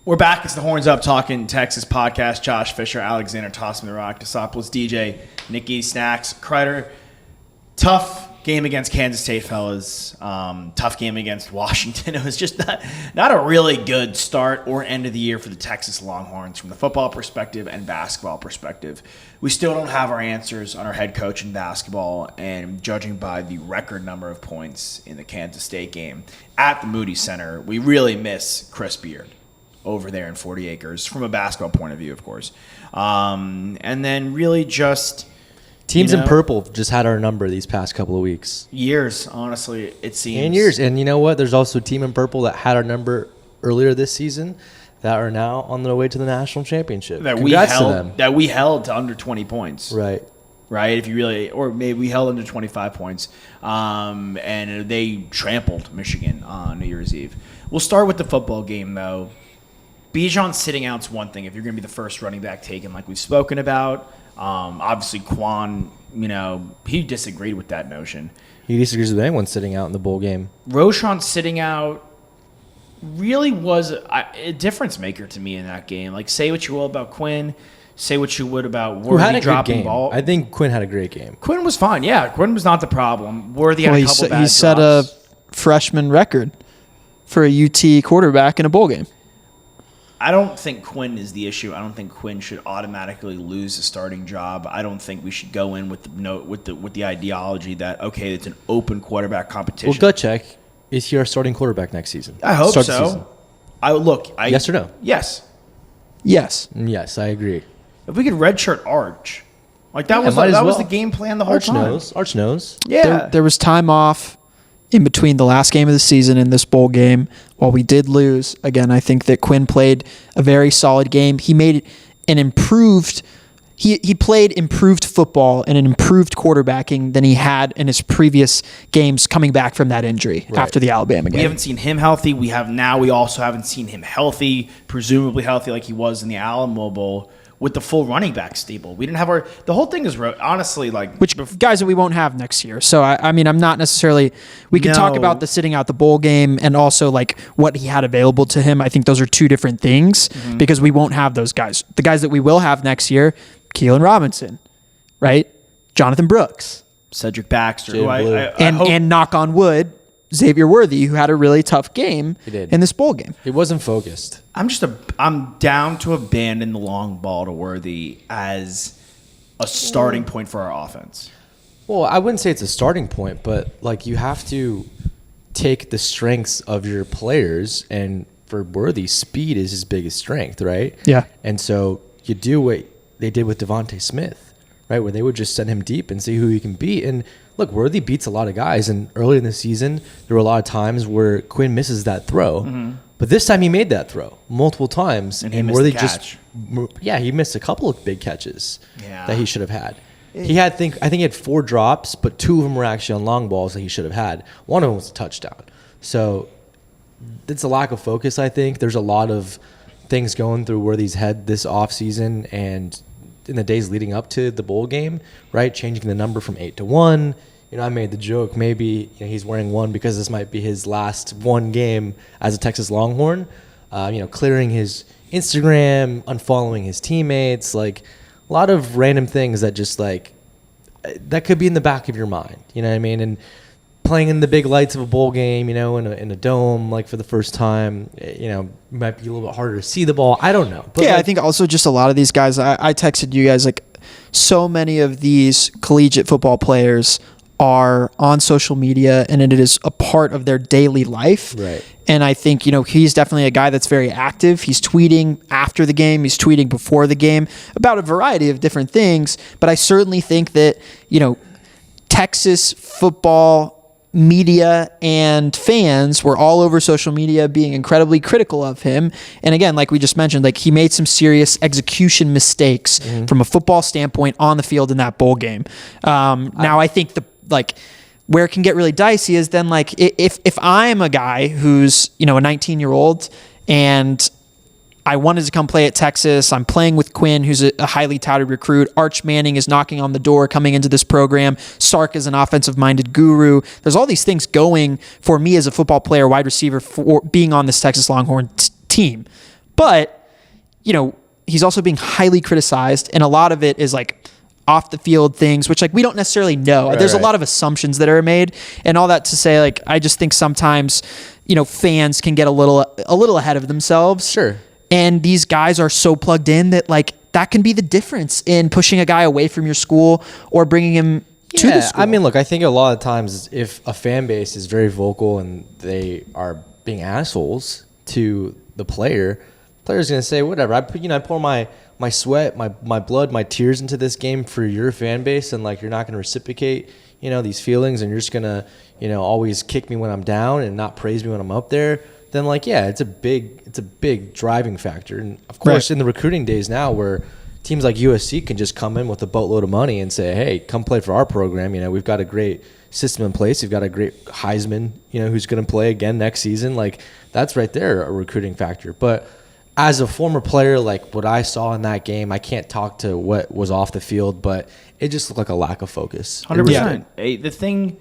We're back. It's the Horns Up Talking Texas podcast. Josh Fisher, Alexander Tossman the Rock, Desopoulos, DJ, Nikki, Snacks, Kreider. Tough game against Kansas State, fellas. Tough game against Washington. It was just not a really good start or end of the year for the Texas Longhorns from the football perspective and basketball perspective. We still don't have our answers on our head coach in basketball, and judging by the record number of points in the Kansas State game at the Moody Center, we really miss Chris Beard over there in 40 acres from a basketball point of view, of course. And then really just teams in purple just had our number these past couple of weeks. Years, honestly, it seems. And years. And you know what? There's also a team in purple that had our number earlier this season that are now on their way to the national championship. Congrats to them. That we held to under 20 points. Right. If you really, or maybe we held under 25 points, and they trampled Michigan on New Year's Eve. We'll start with the football game, though. Bijan sitting out's one thing. If you're going to be the first running back taken, like we've spoken about, obviously Quan, he disagreed with that notion. He disagrees with anyone sitting out in the bowl game. Roschon sitting out really was a difference maker to me in that game. Like, say what you will about Quinn, say what you would about Worthy dropping ball. I think Quinn had a great game. Quinn was fine. Yeah, Quinn was not the problem. Worthy had a couple bad drops. He set a freshman record for a UT quarterback in a bowl game. I don't think Quinn is the issue. I don't think Quinn should automatically lose a starting job. I don't think we should go in with the ideology that, okay, it's an open quarterback competition. Well, gut check. Is he our starting quarterback next season? I hope so. Yes or no? Yes. Yes. Yes, I agree. If we could redshirt Arch, that was the game plan the whole time. Arch knows. Yeah. There was time off in between the last game of the season and this bowl game. While we did lose, again, I think that Quinn played a very solid game. He made an improved he played improved football and an improved quarterbacking than he had in his previous games coming back from that injury after the Alabama game. We haven't seen him healthy. We also haven't seen him healthy, presumably healthy like he was in the Alamo Bowl, with the full running back stable. We didn't have the whole thing is honestly which guys that we won't have next year. So I mean, I'm not necessarily, we can talk about the sitting out the bowl game and also what he had available to him. I think those are two different things because we won't have those guys. The guys that we will have next year, Keelan Robinson, right? Jonathan Brooks, Cedric Baxter, and knock on wood, Xavier Worthy, who had a really tough game in this bowl game. He wasn't focused. I'm down to abandon the long ball to Worthy as a starting point for our offense. Well, I wouldn't say it's a starting point, but you have to take the strengths of your players, and for Worthy, speed is his biggest strength, right? Yeah. And so you do what they did with Devontae Smith, right, where they would just send him deep and see who he can beat. And look, Worthy beats a lot of guys, and early in the season, there were a lot of times where Quinn misses that throw. Mm-hmm. But this time he made that throw multiple times. And he missed the catch. He missed a couple of big catches that he should have had. I think he had 4 drops, but 2 of them were actually on long balls that he should have had. One of them was a touchdown. So it's a lack of focus, I think. There's a lot of things going through Worthy's head this offseason and in the days leading up to the bowl game, right? Changing the number from 8 to 1. I made the joke, maybe he's wearing 1 because this might be his last one game as a Texas Longhorn. Clearing his Instagram, unfollowing his teammates, a lot of random things that just that could be in the back of your mind. You know what I mean? And playing in the big lights of a bowl game, in a dome, for the first time, might be a little bit harder to see the ball. I don't know. But I think also just a lot of these guys, I texted you guys, so many of these collegiate football players are on social media and it is a part of their daily life. Right. And I think, he's definitely a guy that's very active. He's tweeting after the game. He's tweeting before the game about a variety of different things. But I certainly think that, Texas football media and fans were all over social media being incredibly critical of him. And again, like we just mentioned, he made some serious execution mistakes from a football standpoint on the field in that bowl game. Now I think where it can get really dicey is then if I'm a guy who's, a 19-year-old and I wanted to come play at Texas. I'm playing with Quinn, who's a highly touted recruit. Arch Manning is knocking on the door coming into this program. Sark is an offensive-minded guru. There's all these things going for me as a football player, wide receiver, for being on this Texas Longhorn team. But, he's also being highly criticized, and a lot of it is like off the field things, which like we don't necessarily know. Right, There's right. a lot of assumptions that are made, and all that to say, like, I just think sometimes, fans can get a little ahead of themselves. Sure. And these guys are so plugged in that like that can be the difference in pushing a guy away from your school or bringing him to the school. I mean, look, I think a lot of times if a fan base is very vocal and they are being assholes to the player's going to say, whatever. I pour my sweat, my blood, my tears into this game for your fan base, and like you're not going to reciprocate, these feelings, and you're just going to, always kick me when I'm down and not praise me when I'm up there. Then like, yeah, it's a big driving factor. And of course, in the recruiting days now, where teams like USC can just come in with a boatload of money and say, hey, come play for our program. We've got a great system in place. We've got a great Heisman, who's going to play again next season. Like, that's right there, a recruiting factor. But as a former player, like what I saw in that game, I can't talk to what was off the field, but it just looked like a lack of focus. 100%. The thing,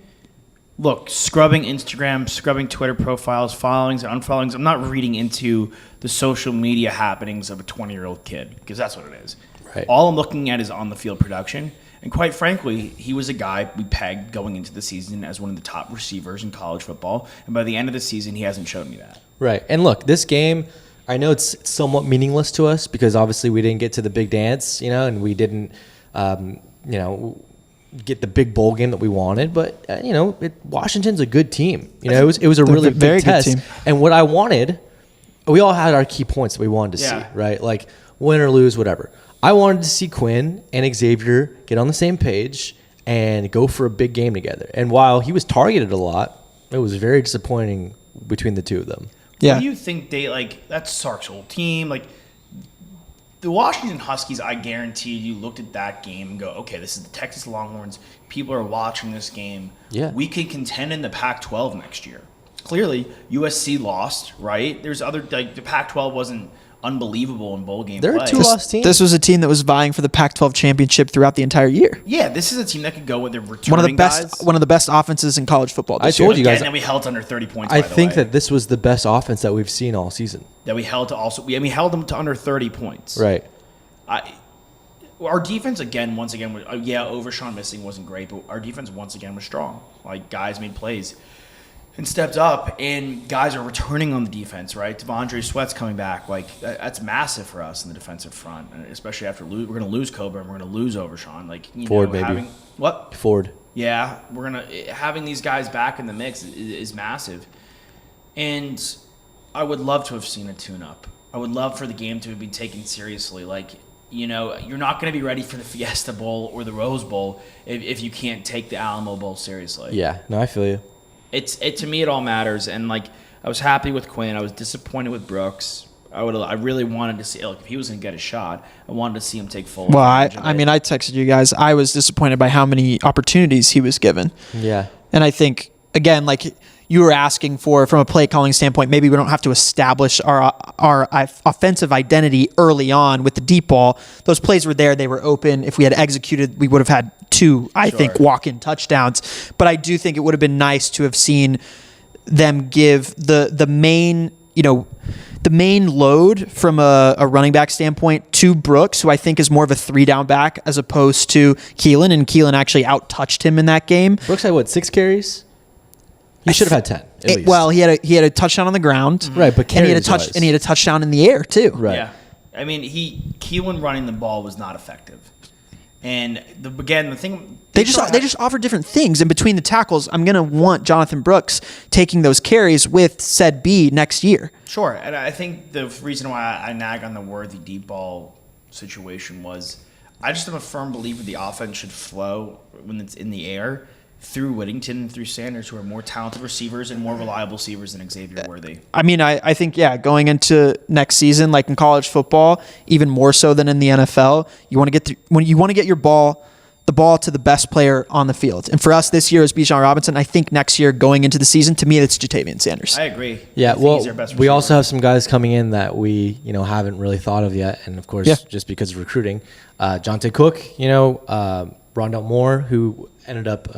look, scrubbing Instagram, scrubbing Twitter profiles, followings, unfollowings, I'm not reading into the social media happenings of a 20-year-old kid, because that's what it is. Right. All I'm looking at is on-the-field production. And quite frankly, he was a guy we pegged going into the season as one of the top receivers in college football. And by the end of the season, he hasn't shown me that. Right. And look, this game, I know it's somewhat meaningless to us because obviously we didn't get to the big dance, and we didn't, get the big bowl game that we wanted. But, Washington's a good team. It was a really big test. Good team. And what I wanted, we all had our key points that we wanted to see, right? Like win or lose, whatever. I wanted to see Quinn and Xavier get on the same page and go for a big game together. And while he was targeted a lot, it was very disappointing between the two of them. Yeah. What do you think that's Sark's old team? Like, the Washington Huskies, I guarantee you looked at that game and go, okay, this is the Texas Longhorns. People are watching this game. Yeah. We could contend in the Pac-12 next year. Clearly, USC lost, right? There's other, like, the Pac-12 wasn't unbelievable in bowl game play. They're a two-loss team. This was a team that was vying for the Pac-12 championship throughout the entire year. Yeah, this is a team that could go with their returning guys. One of the best offenses in college football this year. I told you guys. And then we held to under 30 points, I think that this was the best offense that we've seen all season. That we held to also – we held them to under 30 points. Right. Our defense, once again, Overshawn missing wasn't great, but our defense once again was strong. Like, guys made plays and stepped up, and guys are returning on the defense, right? Devondre Sweat's coming back. Like, that's massive for us in the defensive front, and especially after we're going to lose Cobra and we're going to lose Overshawn. Like, Ford, maybe. What? Ford. Yeah, having these guys back in the mix is massive. And I would love to have seen a tune-up. I would love for the game to have been taken seriously. Like, you're not going to be ready for the Fiesta Bowl or the Rose Bowl if you can't take the Alamo Bowl seriously. Yeah, no, I feel you. To me, it all matters. And like, I was happy with Quinn. I was disappointed with Brooks. I really wanted to see, if he was going to get a shot, I wanted to see him take full advantage of it. I mean, I texted you guys. I was disappointed by how many opportunities he was given. Yeah. And I think, again, like you were asking for, from a play calling standpoint, maybe we don't have to establish our offensive identity early on with the deep ball. Those plays were there. They were open. If we had executed, we would have had two, I think, walk-in touchdowns. But I do think it would have been nice to have seen them give the main, the main load from a running back standpoint to Brooks, who I think is more of a 3-down back as opposed to Keelan. And Keelan actually out-touched him in that game. Brooks had, 6 carries? He should have had 10. At least. Well, he had a touchdown on the ground, right? But and he had a touchdown in the air too, right? Yeah, I mean, Keelan running the ball was not effective, and the thing they just offer different things in between the tackles. I'm gonna want Jonathan Brooks taking those carries with said B next year. Sure, and I think the reason why I nag on the worthy deep ball situation was I just am a firm believer the offense should flow when it's in the air through Whittington and through Sanders, who are more talented receivers and more reliable receivers than Xavier Worthy. I mean, I think, going into next season, like in college football, even more so than in the NFL, you want to get the ball to the best player on the field. And for us this year is Bijan Robinson. I think next year going into the season, to me, it's Jatavian Sanders. I agree. Yeah, we also have some guys coming in that we, haven't really thought of yet. And of course, just because of recruiting, Jonte Cook, Rondell Moore, who ended up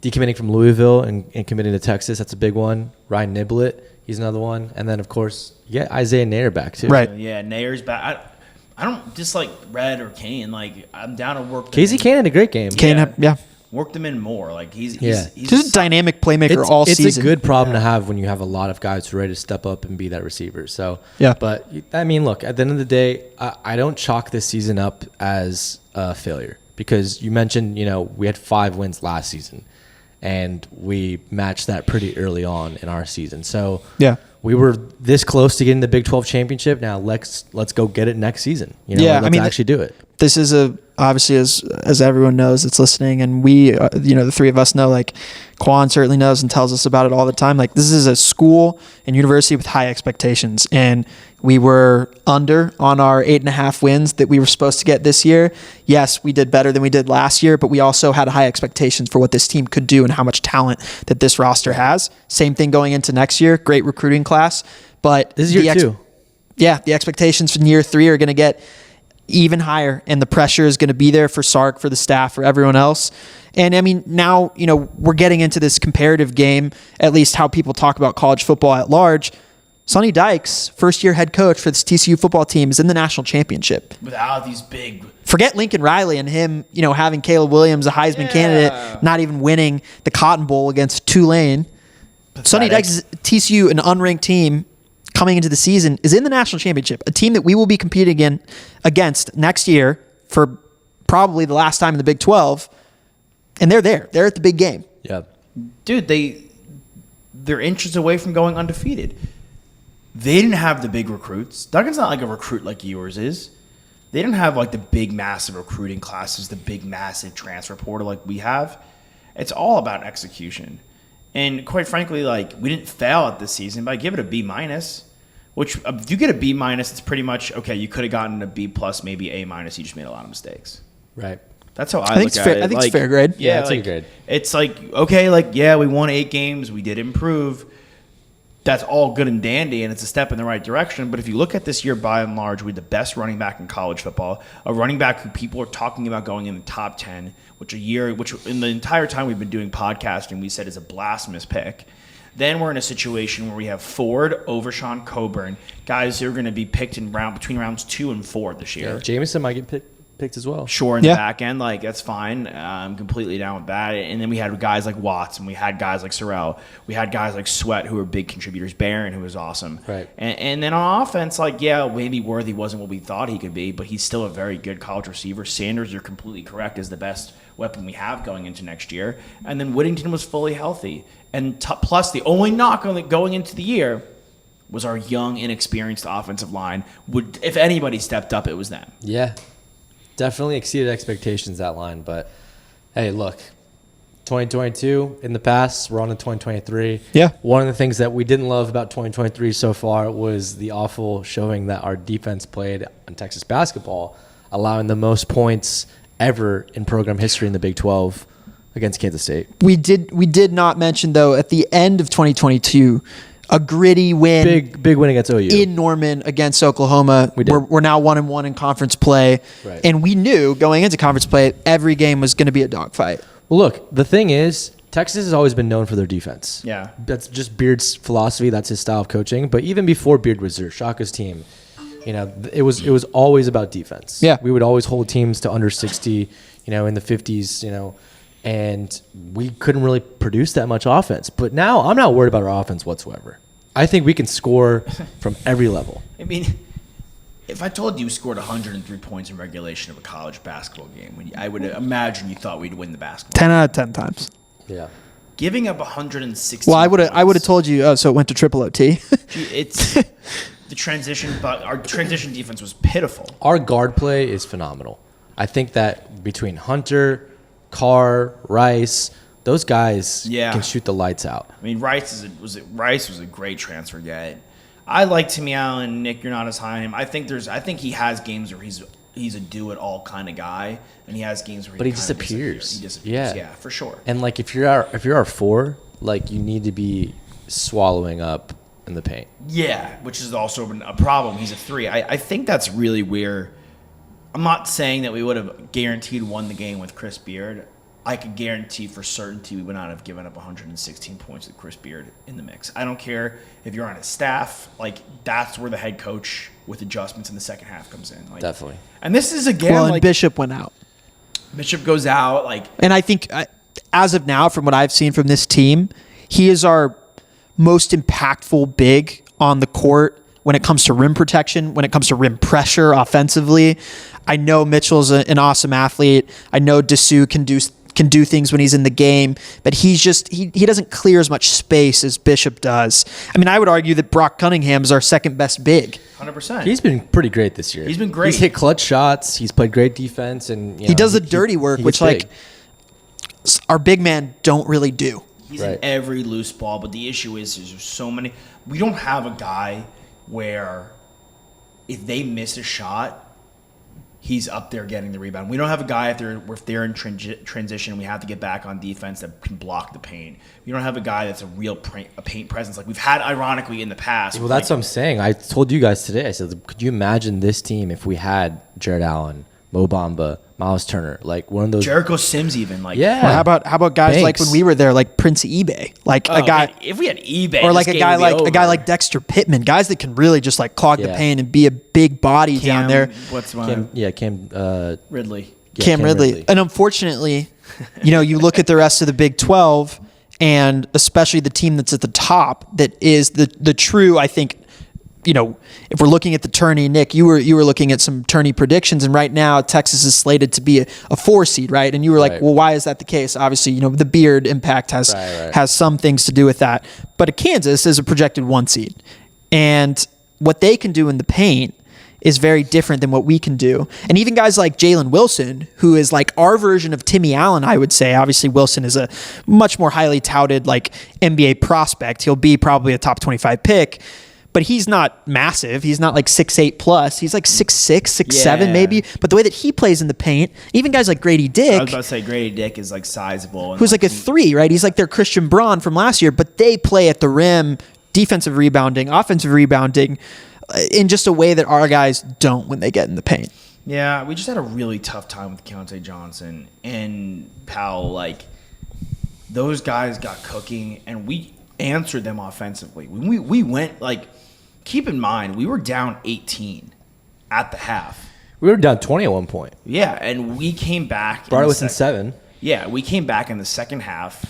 decommitting from Louisville and committing to Texas. That's a big one. Ryan Niblett, he's another one. And then, of course, You get Isaiah Nair back too. Right. Yeah, Nair's back. I don't dislike Red or Kane. Like, I'm down to work. Casey Kane had a great game. Kane, yeah. Work them in more. Like, he's He's a dynamic playmaker all season. It's a good problem to have when you have a lot of guys who are ready to step up and be that receiver. So, yeah. But, I mean, look, at the end of the day, I don't chalk this season up as a failure because you mentioned, we had 5 wins last season, and we matched that pretty early on in our season. So, yeah. We were this close to getting the Big 12 championship. Now let's go get it next season. Let's actually do it. This is obviously as everyone knows that's listening, and we, the three of us know, like Quan certainly knows and tells us about it all the time. Like, this is a school and university with high expectations, and we were under on our 8.5 wins that we were supposed to get this year. Yes, we did better than we did last year, but we also had high expectations for what this team could do and how much talent that this roster has. Same thing going into next year. Great recruiting class, but this is year 2. Yeah, the expectations from year 3 are going to get even higher, and the pressure is going to be there for Sark, for the staff, for everyone else. And I mean, now, we're getting into this comparative game, at least how people talk about college football at large. Sonny Dykes, first-year head coach for this TCU football team, is in the national championship. Without these big... Forget Lincoln Riley and him, having Caleb Williams, a Heisman candidate, not even winning the Cotton Bowl against Tulane. Pathetic. Sonny Dykes is TCU, an unranked team, coming into the season, is in the national championship, a team that we will be competing against next year for probably the last time in the Big 12, and they're there. They're at the big game. Yeah. Dude, they're inches away from going undefeated. They didn't have the big recruits. Duggan's not like a recruit like yours is. They didn't have like the big, massive recruiting classes, the big, massive transfer portal like we have. It's all about execution. And quite frankly, like, we didn't fail at this season, but I give it a B-, which if you get a B-, it's pretty much, okay, you could have gotten a B+, maybe A-. You just made a lot of mistakes. Right. That's how I look at it. I think it's fair grade. Yeah, it's a grade. It's like, okay, like, yeah, we won 8 games. We did improve. That's all good and dandy, and it's a step in the right direction. But if you look at this year, by and large, we had the best running back in college football, a running back who people are talking about going in the top 10, which in the entire time we've been doing podcasting, we said is a blasphemous pick. Then we're in a situation where we have Ford, Overshawn, Coburn, guys who are going to be picked in between rounds 2 and 4 this year. Yeah, Jameson might get picked as well. Sure, in the back end, like, that's fine. I'm completely down with that. And then we had guys like Watts, and we had guys like Sorrell. We had guys like Sweat, who were big contributors. Barron, who was awesome. Right. And then on offense, like, yeah, maybe Worthy wasn't what we thought he could be, but he's still a very good college receiver. Sanders, you're completely correct, is the best weapon we have going into next year. And then Whittington was fully healthy. And plus, the only knock on it going into the year was our young, inexperienced offensive line. If anybody stepped up, it was them. Yeah. Definitely exceeded expectations, that line. But, hey, look, 2022 in the past, we're on to 2023. Yeah. One of the things that we didn't love about 2023 so far was the awful showing that our defense played on Texas basketball, allowing the most points ever in program history in the Big 12 against Kansas State. We did not mention, though, at the end of 2022, a gritty win. Big win against OU. In Norman against Oklahoma. We're now 1-1 in conference play. Right. And we knew going into conference play, every game was going to be a dogfight. Well, look, the thing is, Texas has always been known for their defense. Yeah. That's just Beard's philosophy. That's his style of coaching. But even before Beard was there, Shaka's team, it was always about defense. Yeah. We would always hold teams to under 60, in the 50s, and we couldn't really produce that much offense. But now I'm not worried about our offense whatsoever. I think we can score from every level. I mean, if I told you scored 103 points in regulation of a college basketball game, I would imagine you thought we'd win the basketball. 10 out of 10 times. Yeah. Giving up 160. Well, I would have told you. So it went to triple OT. It's the transition, but our transition defense was pitiful. Our guard play is phenomenal. I think that between Hunter, Carr, Rice, those guys can shoot the lights out. I mean, Rice was a great transfer get. I like Timmy Allen. Nick, you're not as high on him. I think he has games where he's a do-it-all kind of guy, and he has games where he disappears. He disappears. Yeah, for sure. And like if you're our 4, like you need to be swallowing up in the paint. Yeah, which is also a problem. He's a 3. I think that's really where. I'm not saying that we would have guaranteed won the game with Chris Beard. I could guarantee for certainty we would not have given up 116 points with Chris Beard in the mix. I don't care if you're on his staff. Like, that's where the head coach with adjustments in the second half comes in. Like, Definitely. And this is, again, Well, and like, Bishop went out. Bishop goes out. Like, And I think, as of now, from what I've seen from this team, he is our most impactful big on the court when it comes to rim protection, when it comes to rim pressure offensively. I know Mitchell's an awesome athlete. I know Dessou can do things when he's in the game, but he's just he doesn't clear as much space as Bishop does. I mean, I would argue that Brock Cunningham is our second best big. 100%. He's been pretty great this year. He's been great. He's hit clutch shots. He's played great defense, and He does the dirty work, he which gets like our big man don't really do. He's Right. in every loose ball, but the issue is there's so many. We don't have a guy where if they miss a shot, he's up there getting the rebound. We don't have a guy if they're in transition, we have to get back on defense that can block the paint. We don't have a guy that's a real paint presence like we've had, ironically, in the past. Well, that's what I'm saying. I told you guys today. I said, could you imagine this team if we had Jared Allen, Mo Bamba, Miles Turner, like one of those? Jericho Sims, even like Yeah. Or how about guys like Banks. when we were there, like Prince eBay, like a guy. man, if we had eBay, Or like this a game guy would be like a guy over. like Dexter Pittman, guys that can really just like clog the Yeah. paint and be a big body down there. What's my Cam Ridley? yeah, Cam Ridley. And unfortunately, you look at the rest of the Big 12 and especially the team that's at the top that is the true, I think, if we're looking at the tourney, Nick, you were looking at some tourney predictions, and right now Texas is slated to be a 4 seed, right? And you were like, Right. well, why is that the case? Obviously, the Beard impact has some things to do with that. But Kansas is a projected 1 seed. And what they can do in the paint is very different than what we can do. And even guys like Jalen Wilson, who is like our version of Timmy Allen, I would say. Obviously, Wilson is a much more highly touted like NBA prospect. He'll be probably a top 25 pick. But he's not massive. He's not like 6'8 plus. He's like 6'6, 6'7 maybe. But the way that he plays in the paint, even guys like Grady Dick, I was about to say Grady Dick is like sizable, and who's like a 3, right? He's like their Christian Braun from last year, but they play at the rim, defensive rebounding, offensive rebounding, in just a way that our guys don't when they get in the paint. Yeah, we just had a really tough time with Keontae Johnson and Powell. Like, those guys got cooking, and we answered them offensively. We went, like, keep in mind, we were down 18 at the half. We were down 20 at one point. Yeah, and we came back. Brought it within 7. Yeah, we came back in the second half,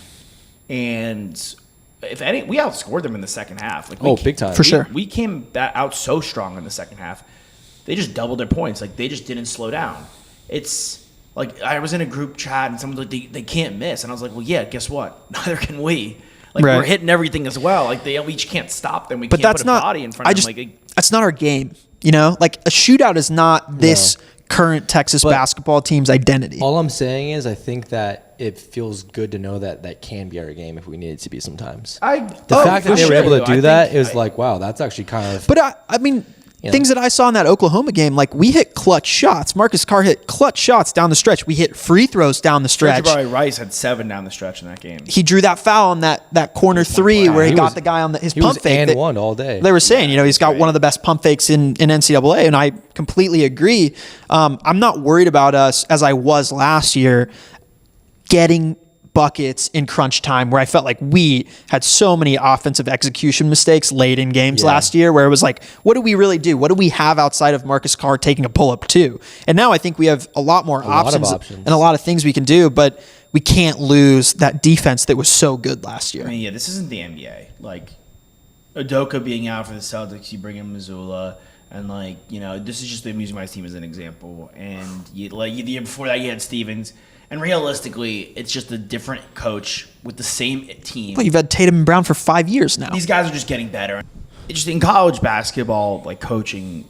and if any, we outscored them in the second half. Like, Big time. For sure. We came out so strong in the second half. They just doubled their points. Like, they just didn't slow down. It's like I was in a group chat and someone was like, they can't miss. And I was like, well, yeah, guess what? Neither can we. Like, Right. we're hitting everything as well. Like, we each can't stop them. We But can't that's put a not. body in front of them. That's not our game. Like a shootout is not this current Texas basketball team's identity. All I'm saying is I think that it feels good to know that can be our game if we need it to be sometimes. The fact that they were able to do that is like, wow, that's actually kind of... But I mean, things that I saw in that Oklahoma game, like we hit clutch shots. Marcus Carr hit clutch shots down the stretch. We hit free throws down the stretch. Jabari Rice had 7 down the stretch in that game. He drew that foul on that corner 3 where he got the guy on his pump fake. He was and all day. They were saying, he's got one of the best pump fakes in NCAA, and I completely agree. I'm not worried about us, as I was last year, getting buckets in crunch time where I felt like we had so many offensive execution mistakes late in games last year where it was like, what do we really do? What do we have outside of Marcus Carr taking a pull-up too? And now I think we have a lot more options and a lot of things we can do, but we can't lose that defense that was so good last year. I mean, this isn't the NBA. Like, Udoka being out for the Celtics, you bring in Missoula, and this is just the Music Minds team as an example. And the year before that, you had Stevens. And realistically, it's just a different coach with the same team. Well, you've had Tatum and Brown for 5 years now. These guys are just getting better. It's just in college basketball, like, coaching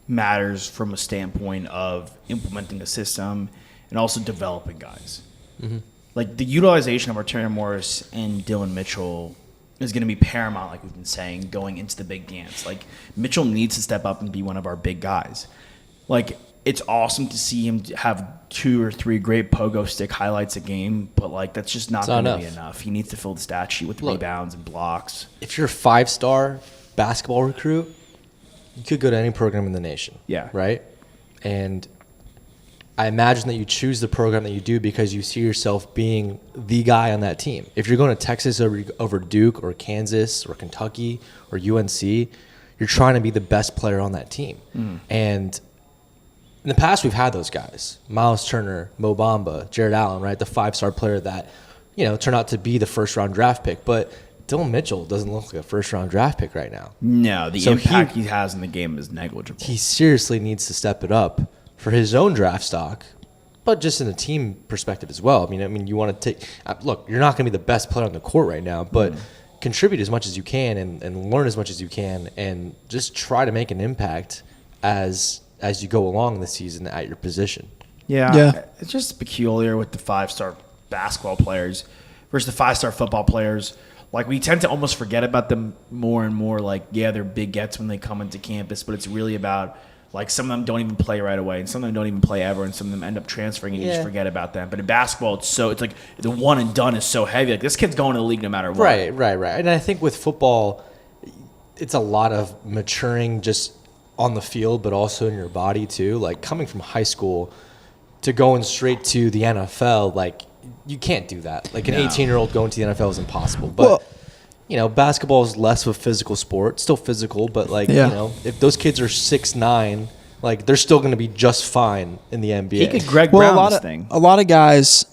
matters from a standpoint of implementing a system and also developing guys. Mm-hmm. Like, the utilization of Arturo Morris and Dylan Mitchell is going to be paramount, like we've been saying, going into the big dance. Like, Mitchell needs to step up and be one of our big guys. Like, it's awesome to see him have 2 or 3 great pogo stick highlights a game, but that's just not going to be enough. He needs to fill the stat sheet with rebounds and blocks. If you're a 5-star basketball recruit, you could go to any program in the nation. Yeah. Right? And I imagine that you choose the program that you do because you see yourself being the guy on that team. If you're going to Texas over Duke or Kansas or Kentucky or UNC, you're trying to be the best player on that team. And in the past, we've had those guys: Miles Turner, Mo Bamba, Jared Allen, right? The 5-star player that, turned out to be the first-round draft pick. But Dylan Mitchell doesn't look like a first-round draft pick right now. No, the impact he has in the game is negligible. He seriously needs to step it up for his own draft stock, but just in a team perspective as well. I mean, you want to take look. You're not going to be the best player on the court right now, but contribute as much as you can and learn as much as you can, and just try to make an impact as you go along the season at your position. Yeah. It's just peculiar with the 5-star basketball players versus the 5-star football players. Like, we tend to almost forget about them more and more. Like, yeah, they're big gets when they come into campus, but it's really about, like, some of them don't even play right away, and some of them don't even play ever, and some of them end up transferring, and you just forget about them. But in basketball, it's like the one and done is so heavy. Like, this kid's going to the league no matter what. Right. And I think with football, it's a lot of maturing just on the field, but also in your body too. Like, coming from high school to going straight to the NFL, like, you can't do that. Like, an 18-year-old going to the NFL is impossible. But basketball is less of a physical sport. Still physical, but if those kids are 6'9", like, they're still going to be just fine in the NBA. He could Greg Brown this thing. A lot of guys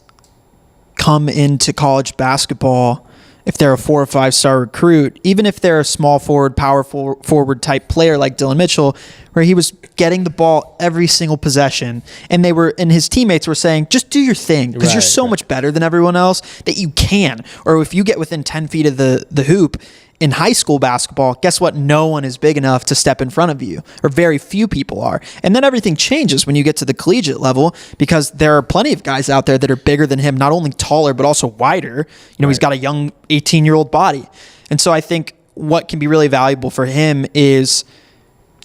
come into college basketball if they're a 4 or 5-star recruit, even if they're a small forward, power forward type player like Dylan Mitchell, where he was getting the ball every single possession, and his teammates were saying, just do your thing, because you're so much better than everyone else that you can. Or if you get within 10 feet of the hoop in high school basketball, guess what? No one is big enough to step in front of you, or very few people are. And then everything changes when you get to the collegiate level, because there are plenty of guys out there that are bigger than him, not only taller, but also wider. He's got a young 18-year-old body. And so I think what can be really valuable for him is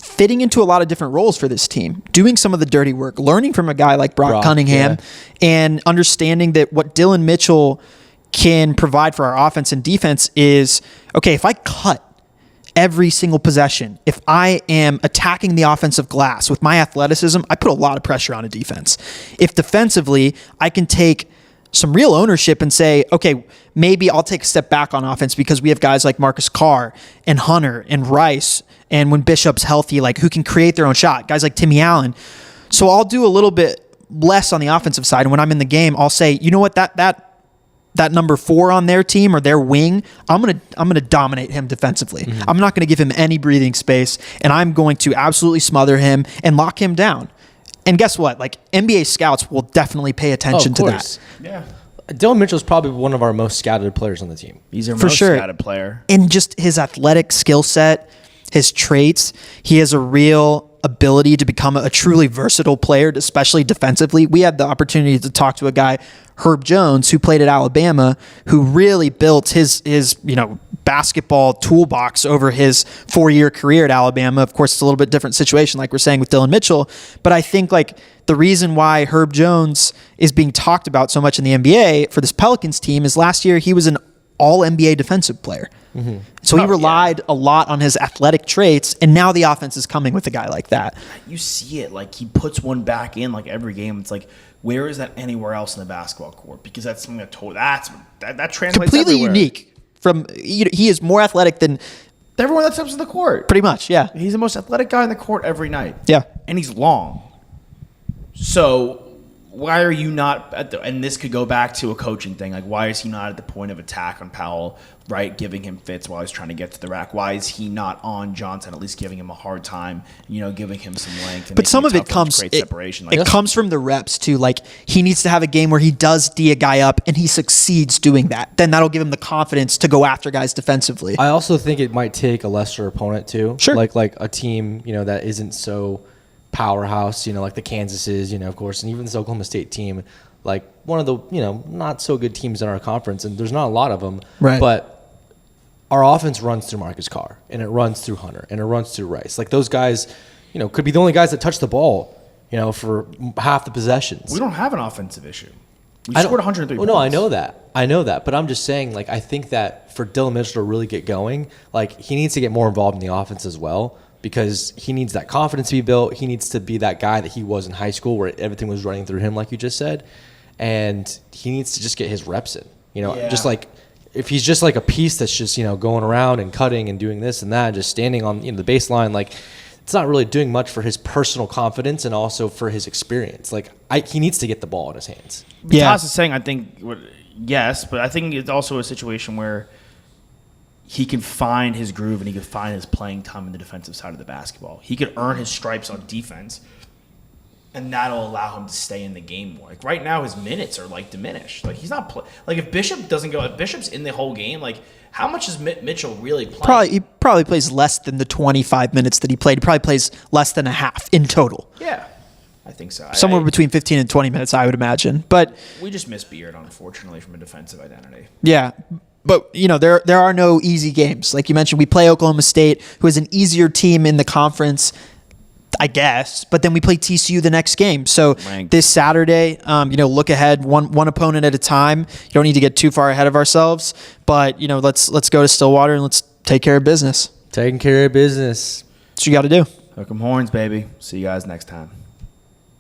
fitting into a lot of different roles for this team, doing some of the dirty work, learning from a guy like Brock Cunningham, and understanding that what Dylan Mitchell can provide for our offense and defense is, okay, if I cut every single possession, if I am attacking the offensive glass with my athleticism, I put a lot of pressure on a defense. If defensively, I can take some real ownership and say, okay, maybe I'll take a step back on offense because we have guys like Marcus Carr and Hunter and Rice, and when Bishop's healthy, like, who can create their own shot, guys like Timmy Allen. So I'll do a little bit less on the offensive side, and when I'm in the game, I'll say, you know what, that number 4 on their team or their wing, I'm gonna dominate him defensively. I'm not gonna give him any breathing space, and I'm going to absolutely smother him and lock him down. And guess what? Like, NBA scouts will definitely pay attention to that. Yeah. Dylan Mitchell is probably one of our most scouted players on the team. He's our most scouted player. And just his athletic skill set, his traits, he has a real ability to become a truly versatile player, especially defensively. We had the opportunity to talk to a guy, Herb Jones, who played at Alabama, who really built his basketball toolbox over his 4-year career at Alabama. Of course, it's a little bit different situation, like we're saying with Dylan Mitchell. But I think, like, the reason why Herb Jones is being talked about so much in the NBA for this Pelicans team is last year he was an all-NBA defensive player. So he relied a lot on his athletic traits, and now the offense is coming with a guy like that. You see it. Like, he puts one back in, like, every game. It's like, where is that anywhere else in the basketball court? Because that's something that translates completely everywhere. Unique. He is more athletic than everyone that steps in the court. Pretty much, yeah. He's the most athletic guy in the court every night. Yeah. And he's long. So why are you not and this could go back to a coaching thing. Like, why is he not at the point of attack on Powell, right, giving him fits while he's trying to get to the rack? Why is he not on Johnson, at least giving him a hard time, giving him some length? But some of it comes it comes from the reps too. Like, he needs to have a game where he does D a guy up and he succeeds doing that. Then that'll give him the confidence to go after guys defensively. I also think it might take a lesser opponent too. Sure. Like a team, that isn't so powerhouse, like the Kansases, of course, and even this Oklahoma State team, like one of the, not so good teams in our conference, and there's not a lot of them, right? But our offense runs through Marcus Carr, and it runs through Hunter, and it runs through Rice. Like, those guys, could be the only guys that touch the ball, for half the possessions. We don't have an offensive issue. We scored 103 points. No, I know that. But I'm just saying, like, I think that for Dylan Mitchell to really get going, like, he needs to get more involved in the offense as well. because he needs that confidence to be built. He needs to be that guy that he was in high school where everything was running through him, like you just said. And he needs to just get his reps in. Just like if he's just like a piece that's just, going around and cutting and doing this and that, just standing on the baseline, like it's not really doing much for his personal confidence and also for his experience. Like he needs to get the ball in his hands. Yeah. Toss is saying, I think, yes, but I think it's also a situation where he can find his groove and he can find his playing time in the defensive side of the basketball. He could earn his stripes on defense, and that'll allow him to stay in the game more. Like right now, his minutes are like diminished. Like he's not if Bishop's in the whole game, like how much is Mitchell really playing? He probably plays less than the 25 minutes that he played. He probably plays less than a half in total. Yeah, I think so. Somewhere between 15 and 20 minutes, I would imagine. But we just miss Beard, unfortunately, from a defensive identity. Yeah. But, there are no easy games. Like you mentioned, we play Oklahoma State, who is an easier team in the conference, I guess. But then we play TCU the next game. So this Saturday, look ahead one opponent at a time. You don't need to get too far ahead of ourselves. But, let's go to Stillwater and let's take care of business. Taking care of business. That's what you got to do. Hook 'em horns, baby. See you guys next time.